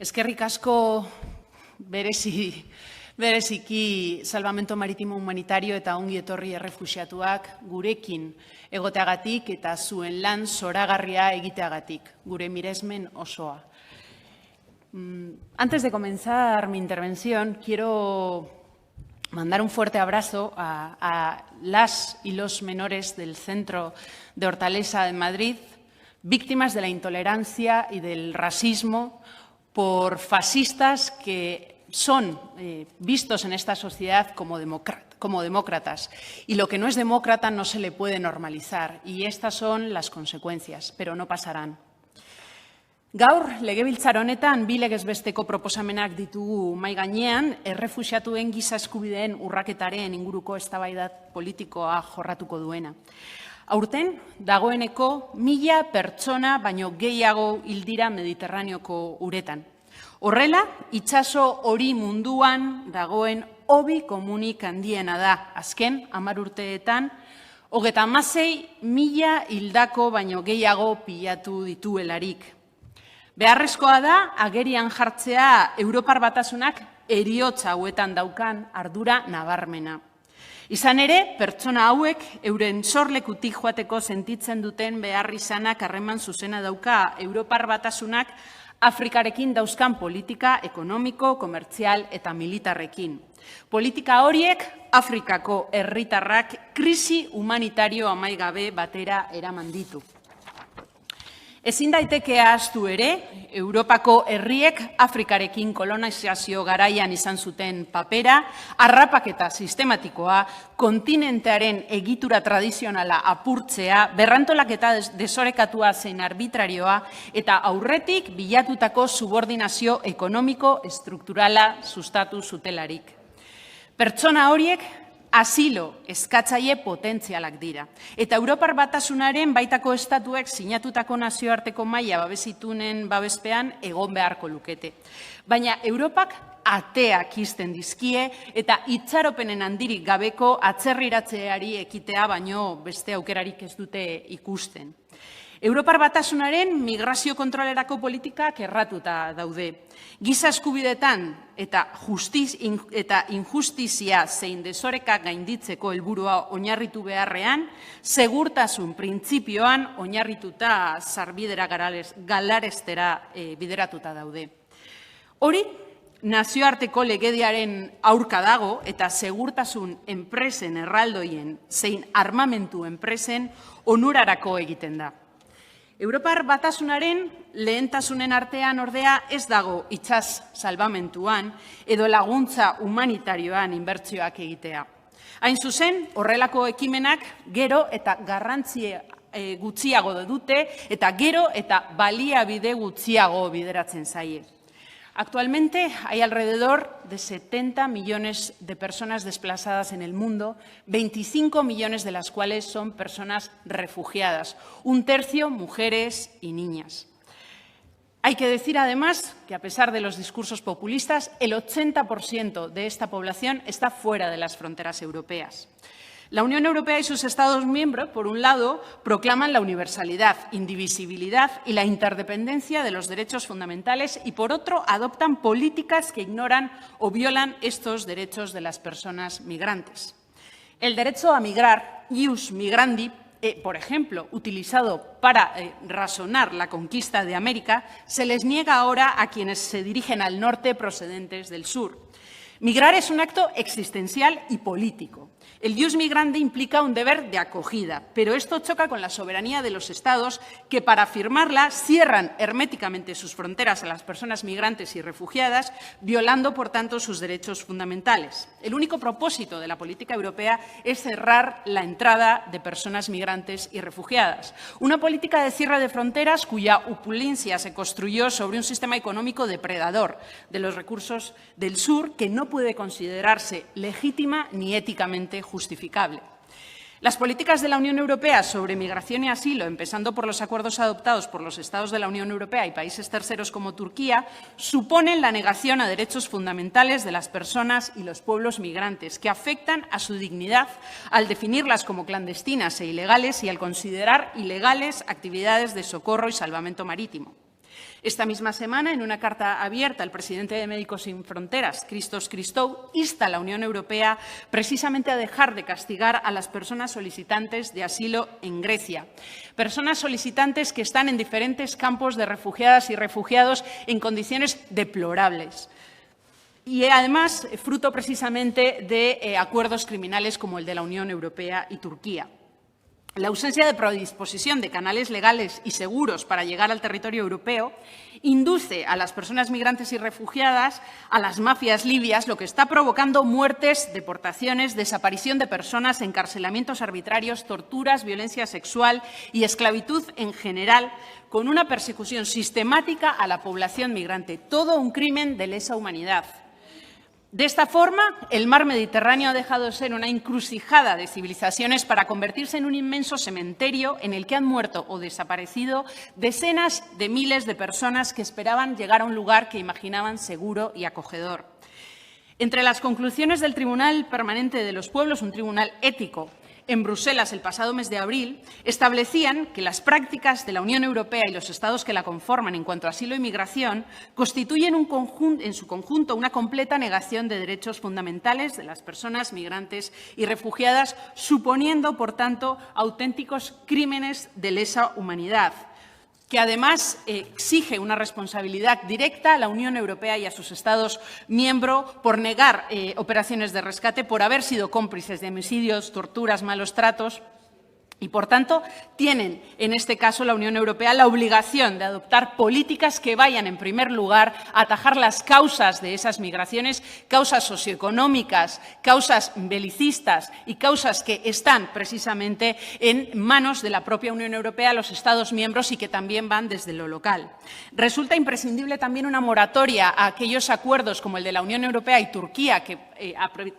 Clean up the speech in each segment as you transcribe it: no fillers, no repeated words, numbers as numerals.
Eskerrik asko bereziki Salvamento Marítimo Humanitario eta ongi etorri errefuxiatuak gurekin egoteagatik eta zuen lan zoragarria egiteagatik, gure miresmen osoa. Antes de comenzar mi intervención, quiero mandar un fuerte abrazo a las y los menores del Centro de Hortaleza de Madrid, víctimas de la intolerancia y del racismo por fascistas que son vistos en esta sociedad como demócratas. Y lo que no es demócrata no se le puede normalizar. Y estas son las consecuencias, pero no pasarán. Gaur, legebiltzar honetan, bi legez besteko proposamenak ditugu mahai gainean, errefuxiatuen giza eskubideen urraketaren inguruko eztabaidat politikoa jorratuko duena. Aurten, dagoeneko 1000 pertsona baino gehiago hil dira Mediterraneoko uretan. Horrela, itsaso hori munduan dagoen hobi komunik handiena da. Azken, 10 urteetan, 36.000 hildako baino gehiago pilatu dituelarik. Beharrezkoa da, agerian jartzea Europar Batasunak heriotza hauetan daukan ardura nabarmena. Izan ere, pertsona hauek euren sorlekutik joateko sentitzen duten beharrizanak harreman zuzena dauka Europar Batasunak Afrikarekin dauzkan politika ekonomiko, komertzial eta militarrekin. Politika horiek Afrikako herritarrak krisi humanitario amaigabe batera eraman ditu. Ezin daiteke ahaztu ere, Europako herriek Afrikarekin kolonizazio garaian izan zuten papera, harrapaketa sistematikoa, kontinentearen egitura tradizionala apurtzea, berrantolaketa desorekatua zein arbitrarioa eta aurretik bilatutako subordinazio ekonomiko estrukturala sustatu zutelarik. Pertsona horiek asilo eskatzaile potentzialak dira. Eta Europar Batasunaren baitako estatuek sinatutako nazioarteko maila babesitunen babespean egon beharko lukete. Baina Europak ateak ixten dizkie eta itxaropenen handirik gabeko atzerriratzeari ekitea baino beste aukerarik ez dute ikusten. Europar Batasunaren migrazio kontrolerako politikak erratuta daude. Giza eskubidetan eta injustizia zein desoreka gainditzeko helburua oinarritu beharrean, segurtasun printzipioan oinarrituta sarbidera galarestera bideratuta daude. Hori, nazioarteko legediaren aurka dago eta segurtasun enpresen erraldoien zein armamentu enpresen onurarako egiten da. Europar Batasunaren lehentasunen artean ordea ez dago itsas salbamentuan edo laguntza humanitarioan inbertsioak egitea. Hain zuzen, horrelako ekimenak gero eta garrantzia gutxiago dute eta gero eta baliabide gutxiago bideratzen zaie. Actualmente hay alrededor de 70 millones de personas desplazadas en el mundo, 25 millones de las cuales son personas refugiadas, un tercio mujeres y niñas. Hay que decir además que a pesar de los discursos populistas, el 80% de esta población está fuera de las fronteras europeas. La Unión Europea y sus Estados miembros, por un lado, proclaman la universalidad, indivisibilidad y la interdependencia de los derechos fundamentales y, por otro, adoptan políticas que ignoran o violan estos derechos de las personas migrantes. El derecho a migrar, ius migrandi, por ejemplo, utilizado para razonar la conquista de América, se les niega ahora a quienes se dirigen al norte procedentes del sur. Migrar es un acto existencial y político. El ius migrandi implica un deber de acogida, pero esto choca con la soberanía de los Estados que, para afirmarla, cierran herméticamente sus fronteras a las personas migrantes y refugiadas, violando, por tanto, sus derechos fundamentales. El único propósito de la política europea es cerrar la entrada de personas migrantes y refugiadas. Una política de cierre de fronteras cuya opulencia se construyó sobre un sistema económico depredador de los recursos del sur que no puede considerarse legítima ni éticamente justificable. Las políticas de la Unión Europea sobre migración y asilo, empezando por los acuerdos adoptados por los Estados de la Unión Europea y países terceros como Turquía, suponen la negación a derechos fundamentales de las personas y los pueblos migrantes, que afectan a su dignidad al definirlas como clandestinas e ilegales y al considerar ilegales actividades de socorro y salvamento marítimo. Esta misma semana, en una carta abierta, el presidente de Médicos Sin Fronteras, Christos Christou, insta a la Unión Europea precisamente a dejar de castigar a las personas solicitantes de asilo en Grecia. Personas solicitantes que están en diferentes campos de refugiadas y refugiados en condiciones deplorables. Y además, fruto precisamente de acuerdos criminales como el de la Unión Europea y Turquía. La ausencia de predisposición de canales legales y seguros para llegar al territorio europeo induce a las personas migrantes y refugiadas a las mafias libias, lo que está provocando muertes, deportaciones, desaparición de personas, encarcelamientos arbitrarios, torturas, violencia sexual y esclavitud en general, con una persecución sistemática a la población migrante. Todo un crimen de lesa humanidad. De esta forma, el mar Mediterráneo ha dejado de ser una encrucijada de civilizaciones para convertirse en un inmenso cementerio en el que han muerto o desaparecido decenas de miles de personas que esperaban llegar a un lugar que imaginaban seguro y acogedor. Entre las conclusiones del Tribunal Permanente de los Pueblos, un tribunal ético, en Bruselas el pasado mes de abril, establecían que las prácticas de la Unión Europea y los Estados que la conforman en cuanto a asilo y migración constituyen en su conjunto una completa negación de derechos fundamentales de las personas migrantes y refugiadas, suponiendo, por tanto, auténticos crímenes de lesa humanidad, que además exige una responsabilidad directa a la Unión Europea y a sus Estados miembros por negar operaciones de rescate, por haber sido cómplices de homicidios, torturas, malos tratos. Y, por tanto, tienen, en este caso, la Unión Europea la obligación de adoptar políticas que vayan, en primer lugar, a atajar las causas de esas migraciones, causas socioeconómicas, causas belicistas y causas que están precisamente en manos de la propia Unión Europea, los Estados miembros y que también van desde lo local. Resulta imprescindible también una moratoria a aquellos acuerdos como el de la Unión Europea y Turquía, que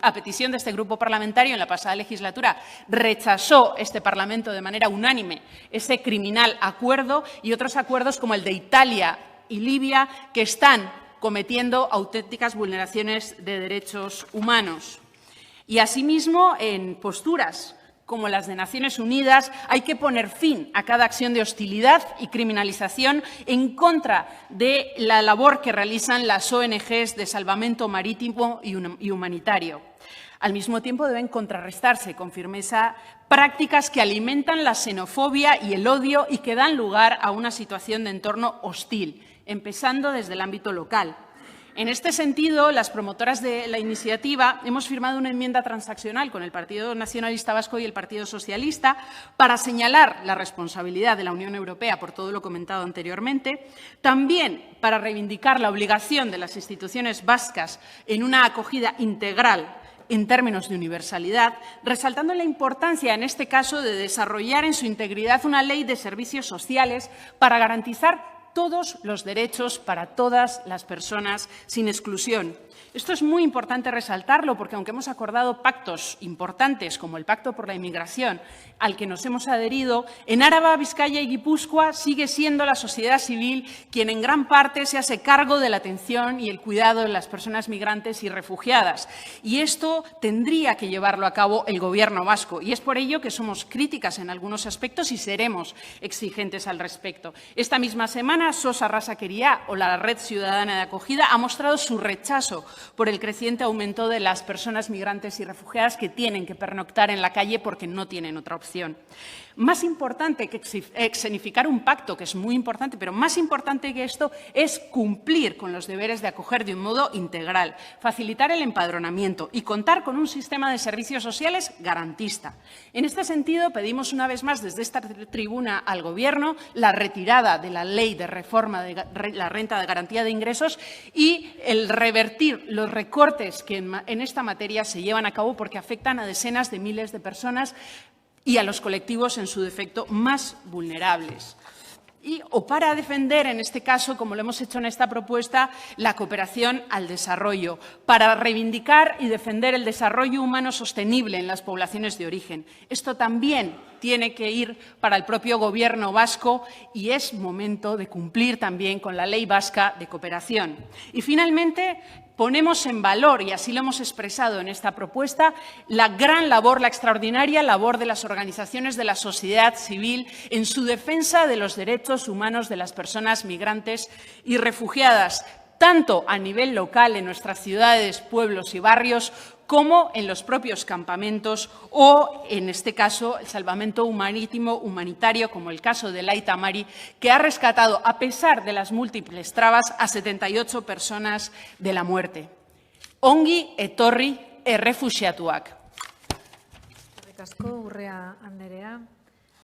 a petición de este grupo parlamentario en la pasada legislatura rechazó este Parlamento de manera unánime ese criminal acuerdo, y otros acuerdos como el de Italia y Libia, que están cometiendo auténticas vulneraciones de derechos humanos. Y asimismo, en posturas como las de Naciones Unidas, hay que poner fin a cada acción de hostilidad y criminalización en contra de la labor que realizan las ONGs de salvamento marítimo y humanitario. Al mismo tiempo, deben contrarrestarse con firmeza prácticas que alimentan la xenofobia y el odio y que dan lugar a una situación de entorno hostil, empezando desde el ámbito local. En este sentido, las promotoras de la iniciativa hemos firmado una enmienda transaccional con el Partido Nacionalista Vasco y el Partido Socialista para señalar la responsabilidad de la Unión Europea por todo lo comentado anteriormente, también para reivindicar la obligación de las instituciones vascas en una acogida integral en términos de universalidad, resaltando la importancia, en este caso, de desarrollar en su integridad una ley de servicios sociales para garantizar todos los derechos para todas las personas, sin exclusión. Esto es muy importante resaltarlo porque, aunque hemos acordado pactos importantes como el Pacto por la Inmigración, al que nos hemos adherido, en Álava, Vizcaya y Guipúzcoa sigue siendo la sociedad civil quien en gran parte se hace cargo de la atención y el cuidado de las personas migrantes y refugiadas. Y esto tendría que llevarlo a cabo el Gobierno vasco. Y es por ello que somos críticas en algunos aspectos y seremos exigentes al respecto. Esta misma semana, SOS Arrasa Quería, o la Red Ciudadana de Acogida, ha mostrado su rechazo por el creciente aumento de las personas migrantes y refugiadas que tienen que pernoctar en la calle porque no tienen otra opción. Más importante que escenificar un pacto, que es muy importante, pero más importante que esto es cumplir con los deberes de acoger de un modo integral, facilitar el empadronamiento y contar con un sistema de servicios sociales garantista. En este sentido, pedimos una vez más desde esta tribuna al Gobierno la retirada de la ley de reforma de la renta de garantía de ingresos y el revertir los recortes que en esta materia se llevan a cabo porque afectan a decenas de miles de personas y a los colectivos, en su defecto, más vulnerables. O para defender, en este caso, como lo hemos hecho en esta propuesta, la cooperación al desarrollo, para reivindicar y defender el desarrollo humano sostenible en las poblaciones de origen. Esto también tiene que ir para el propio Gobierno vasco y es momento de cumplir también con la Ley Vasca de Cooperación. Y, finalmente, ponemos en valor, y así lo hemos expresado en esta propuesta, la gran labor, la extraordinaria labor de las organizaciones de la sociedad civil en su defensa de los derechos humanos de las personas migrantes y refugiadas, tanto a nivel local en nuestras ciudades, pueblos y barrios, como en los propios campamentos o, en este caso, el salvamento marítimo humanitario, como el caso de Aita Mari, que ha rescatado, a pesar de las múltiples trabas, a 78 personas de la muerte. Ongi etorri errefuxiatuak. Eskerrik asko, Urrea andrea.